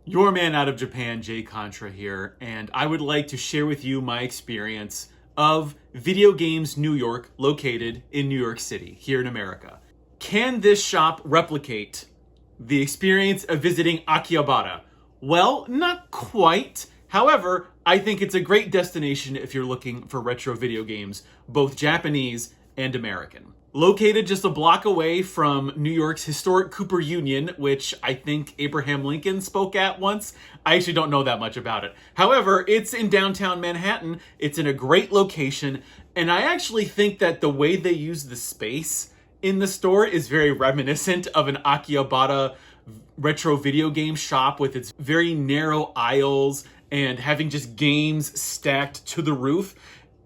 Your man out of Japan, Jay Contra here, and I would like to share with you my experience of Video Games New York, located in New York City, here in America. Can this shop replicate the experience of visiting Akihabara? Well, not quite. However, I think it's a great destination if you're looking for retro video games, both Japanese and American. Located just a block away from New York's historic Cooper Union, which I think Abraham Lincoln spoke at once. I actually don't know that much about it. However, it's in downtown Manhattan. It's in a great location. And I actually think that the way they use the space in the store is very reminiscent of an Akihabara retro video game shop with its very narrow aisles and having just games stacked to the roof.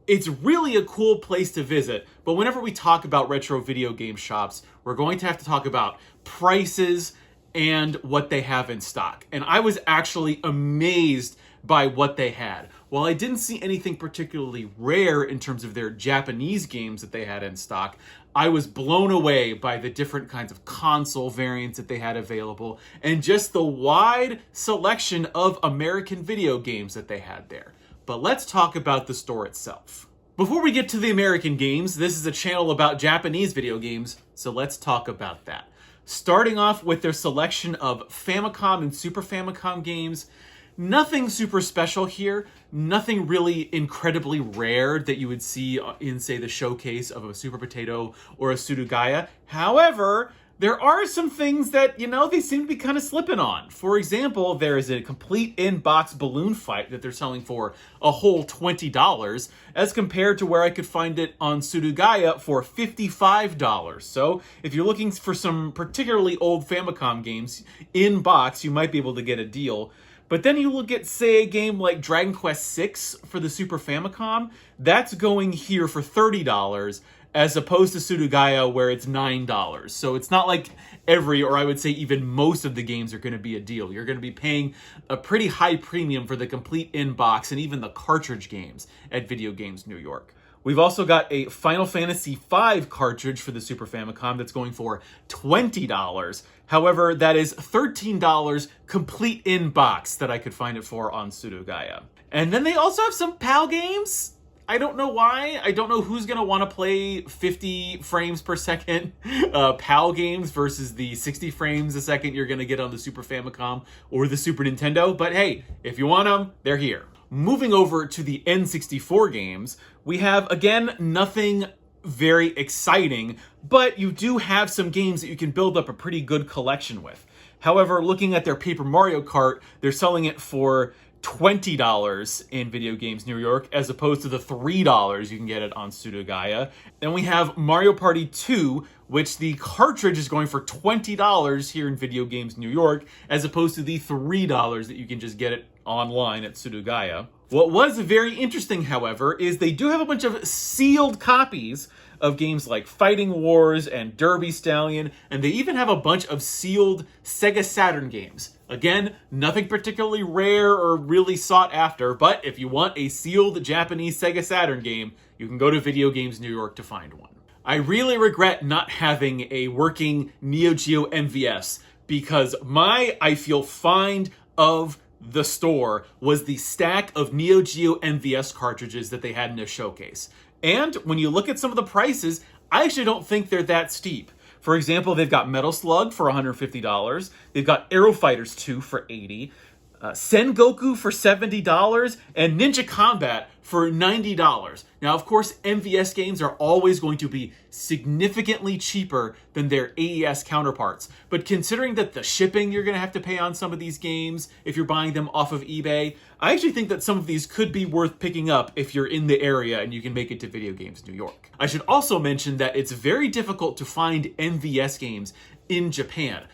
It's really a cool place to visit, but whenever we talk about retro video game shops, we're going to have to talk about prices and what they have in stock. And I was actually amazed by what they had. While I didn't see anything particularly rare in terms of their Japanese games that they had in stock, I was blown away by the different kinds of console variants that they had available and just the wide selection of American video games that they had there. But let's talk about the store itself. Before we get to the American games, this is a channel about Japanese video games, so let's talk about that. Starting off with their selection of Famicom and Super Famicom games, nothing super special here, nothing really incredibly rare that you would see in, say, the showcase of a Super Potato or a Surugaya. However, there are some things that, they seem to be kind of slipping on. For example, there is a complete in-box balloon fight that they're selling for a whole $20 as compared to where I could find it on Surugaya for $55. So if you're looking for some particularly old Famicom games in-box, you might be able to get a deal. But then you look at, say, a game like Dragon Quest VI for the Super Famicom, that's going here for $30, as opposed to Surugaya where it's $9. So it's not like every, or I would say even most of the games are going to be a deal. You're going to be paying a pretty high premium for the complete in-box and even the cartridge games at Video Games New York. We've also got a Final Fantasy V cartridge for the Super Famicom that's going for $20. However, that is $13 complete in-box that I could find it for on Surugaya. And then they also have some PAL games. I don't know why. I don't know who's going to want to play 50 frames per second PAL games versus the 60 frames a second you're going to get on the Super Famicom or the Super Nintendo. But hey, if you want them, they're here. Moving over to the N64 games, we have, again, nothing very exciting, but you do have some games that you can build up a pretty good collection with. However, looking at their Paper Mario Kart, they're selling it for $20 in Video Games New York, as opposed to the $3 you can get it on Surugaya. Then we have Mario Party 2, which the cartridge is going for $20 here in Video Games New York, as opposed to the $3 that you can just get it online at Surugaya. What was very interesting, however, is they do have a bunch of sealed copies of games like Fighting Wars and Derby Stallion, and they even have a bunch of sealed Sega Saturn games. Again, nothing particularly rare or really sought after, but if you want a sealed Japanese Sega Saturn game, you can go to Video Games New York to find one. I really regret not having a working Neo Geo MVS, because I feel, find of the store was the stack of Neo Geo MVS cartridges that they had in their showcase. And when you look at some of the prices, I actually don't think they're that steep. For example, they've got Metal Slug for $150. They've got Aero Fighters 2 for $80. Sengoku for $70, and Ninja Combat for $90. Now, of course, MVS games are always going to be significantly cheaper than their AES counterparts. But considering that the shipping you're going to have to pay on some of these games if you're buying them off of eBay, I actually think that some of these could be worth picking up if you're in the area and you can make it to Video Games New York. I should also mention that it's very difficult to find MVS games in Japan.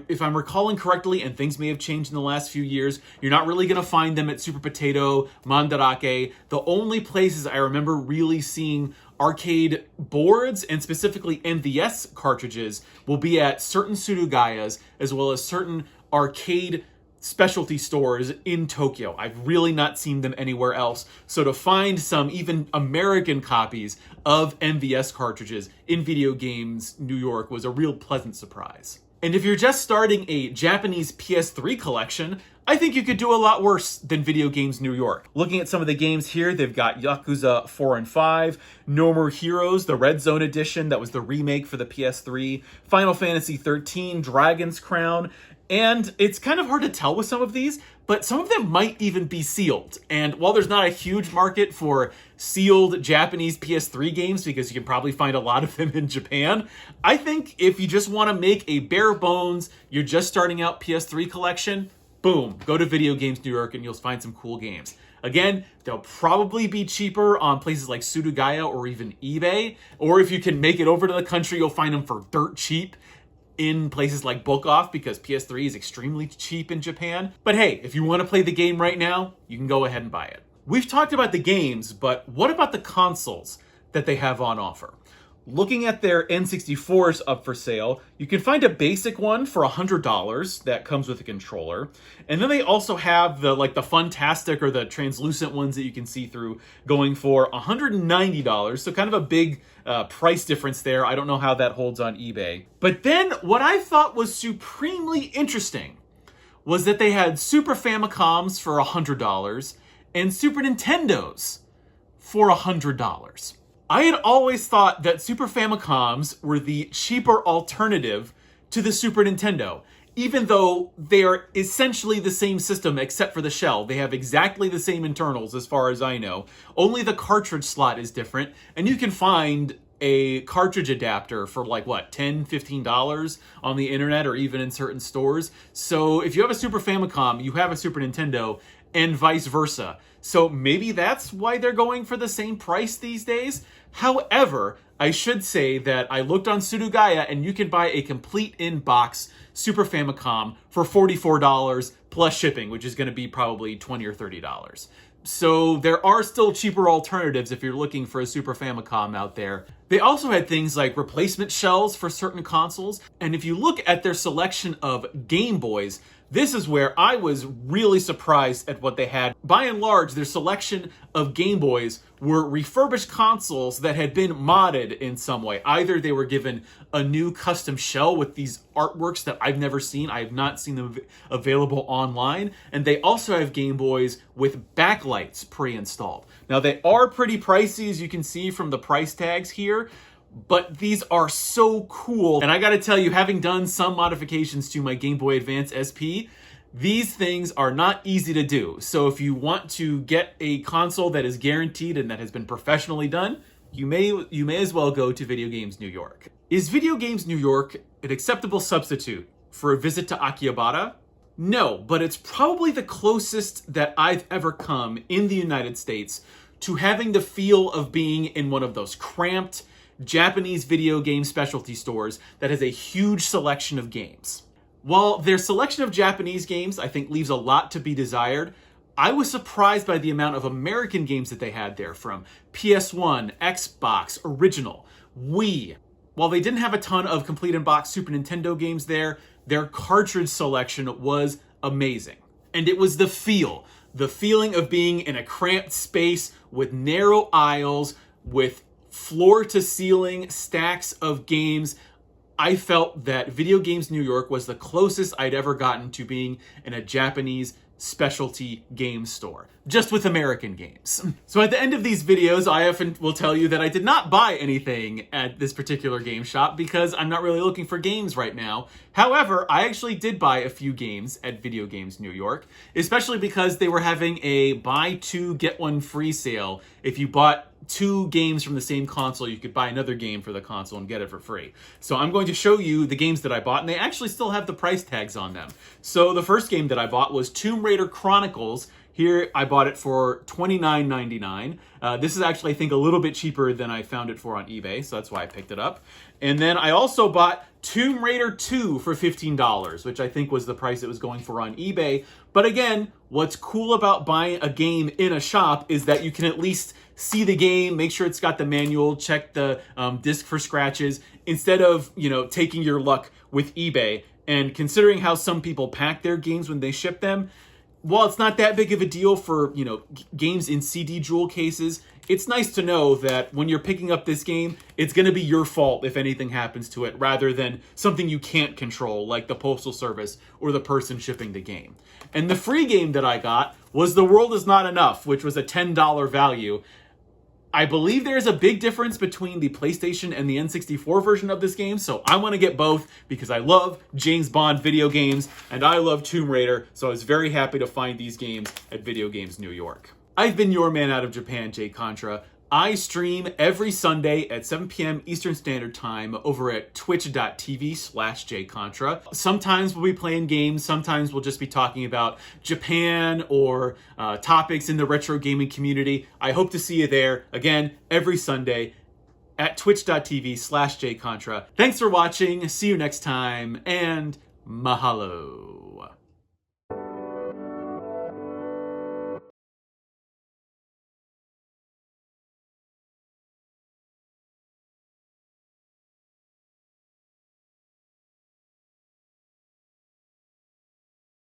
If I'm recalling correctly, and things may have changed in the last few years, you're not really going to find them at Super Potato, Mandarake. The only places I remember really seeing arcade boards, and specifically MVS cartridges, will be at certain Surugayas, as well as certain arcade specialty stores in Tokyo. I've really not seen them anywhere else. So to find some even American copies of MVS cartridges in Video Games New York was a real pleasant surprise. And if you're just starting a Japanese PS3 collection, I think you could do a lot worse than Video Games New York. Looking at some of the games here, they've got Yakuza 4 and 5, No More Heroes, the Red Zone edition, that was the remake for the PS3, Final Fantasy 13, Dragon's Crown, and it's kind of hard to tell with some of these, but some of them might even be sealed. And while there's not a huge market for sealed Japanese PS3 games, because you can probably find a lot of them in Japan, I think if you just want to make a bare bones, you're just starting out PS3 collection, boom, go to Video Games New York and you'll find some cool games. Again, they'll probably be cheaper on places like Surugaya or even eBay, or if you can make it over to the country, you'll find them for dirt cheap in places like Book Off, because PS3 is extremely cheap in Japan. But hey, if you want to play the game right now, you can go ahead and buy it. We've talked about the games, but what about the consoles that they have on offer? Looking at their N64s up for sale, you can find a basic one for $100 that comes with a controller. And then they also have the Funtastic or the translucent ones that you can see through going for $190. So kind of a big price difference there. I don't know how that holds on eBay. But then what I thought was supremely interesting was that they had Super Famicoms for $100 and Super Nintendos for $100. I had always thought that Super Famicoms were the cheaper alternative to the Super Nintendo, even though they are essentially the same system except for the shell. They have exactly the same internals as far as I know. Only the cartridge slot is different, and you can find a cartridge adapter for $10, $15 on the internet or even in certain stores. So if you have a Super Famicom, you have a Super Nintendo, and vice versa. So maybe that's why they're going for the same price these days. However, I should say that I looked on Surugaya and you can buy a complete in-box Super Famicom for $44 plus shipping, which is going to be probably $20 or $30. So there are still cheaper alternatives if you're looking for a Super Famicom out there. They also had things like replacement shells for certain consoles. And if you look at their selection of Game Boys, this is where I was really surprised at what they had. By and large, their selection of Game Boys were refurbished consoles that had been modded in some way. Either they were given a new custom shell with these artworks that I've never seen. I have not seen them available online. And they also have Game Boys with backlights pre-installed. Now, they are pretty pricey, as you can see from the price tags here. But these are so cool. And I gotta tell you, having done some modifications to my Game Boy Advance SP, these things are not easy to do. So if you want to get a console that is guaranteed and that has been professionally done, you may as well go to Video Games New York. Is Video Games New York an acceptable substitute for a visit to Akihabara? No, but it's probably the closest that I've ever come in the United States to having the feel of being in one of those cramped Japanese video game specialty stores that has a huge selection of games. While their selection of Japanese games, I think, leaves a lot to be desired, I was surprised by the amount of American games that they had there, from PS1, Xbox, Original, Wii. While they didn't have a ton of complete in-box Super Nintendo games there, their cartridge selection was amazing. And it was the feeling of being in a cramped space with narrow aisles, with floor-to-ceiling stacks of games. I felt that Video Games New York was the closest I'd ever gotten to being in a Japanese specialty game store, just with American games. So at the end of these videos, I often will tell you that I did not buy anything at this particular game shop because I'm not really looking for games right now. However, I actually did buy a few games at Video Games New York, especially because they were having a buy two, get one free sale. If you bought 2 games from the same console, you could buy another game for the console and get it for free. So I'm going to show you the games that I bought, and they actually still have the price tags on them. So the first game that I bought was Tomb Raider Chronicles. Here I bought it for $29.99. This is actually, I think, a little bit cheaper than I found it for on eBay, so that's why I picked it up. And then I also bought Tomb Raider 2 for $15, which I think was the price it was going for on eBay. But again, what's cool about buying a game in a shop is that you can at least see the game, make sure it's got the manual, check the disc for scratches, instead of, taking your luck with eBay. And considering how some people pack their games when they ship them, while it's not that big of a deal for, games in CD jewel cases, it's nice to know that when you're picking up this game, it's going to be your fault if anything happens to it, rather than something you can't control, like the Postal Service or the person shipping the game. And the free game that I got was The World Is Not Enough, which was a $10 value. I believe there's a big difference between the PlayStation and the N64 version of this game, so I want to get both because I love James Bond video games and I love Tomb Raider, so I was very happy to find these games at Video Games New York. I've been your man out of Japan, Jay Contra. I stream every Sunday at 7 p.m. Eastern Standard Time over at twitch.tv/jcontra. Sometimes we'll be playing games, sometimes we'll just be talking about Japan or topics in the retro gaming community. I hope to see you there, again, every Sunday at twitch.tv/jcontra. Thanks for watching, see you next time, and mahalo.